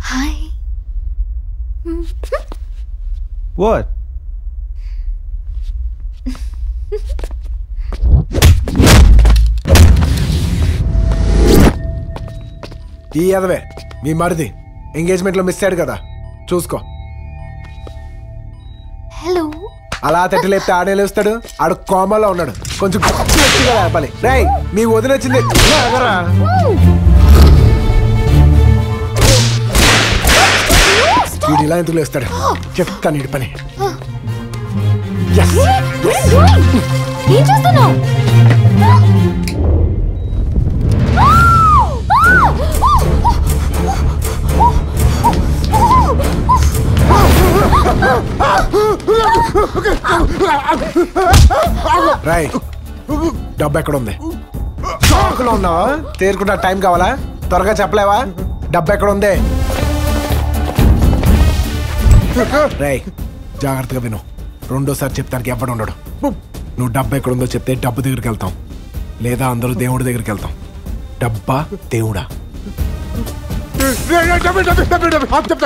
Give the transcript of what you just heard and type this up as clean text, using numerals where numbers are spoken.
Hi. What? ఈ అదవే మీ మరిది engagement లో మిస్ అయ్యాడు కదా, చూసుకో. హలో. అలా తట్టి లేపితే ఆడే లేస్తాడు. ఆడు కోమాలో ఉన్నాడు, కొంచెం గట్టిగా లేపాలి. రేయ్, మీ వదినొచ్చింది. వీడు ఇలా ఎందుకు లేస్తాడు చెప్తాను ఇటు పని. ఏం చేస్తున్నావు? రాయ్, డబ్బు ఎక్కడ ఉంది? షాకులో ఉన్నావా? తేరుకుంటా టైం కావాలా? త్వరగా చెప్పలేవా? డబ్బు ఎక్కడ ఉంది? రాయ్, జాగ్రత్తగా విను. రెండోసారి చెప్తానికి ఎవడు ఉండడు. నువ్వు డబ్బు ఎక్కడ ఉందో చెప్తే డబ్బు దగ్గరికి వెళ్తాం, లేదా అందరూ దేవుడి దగ్గరికి వెళ్తాం. డబ్బా దేవుడా?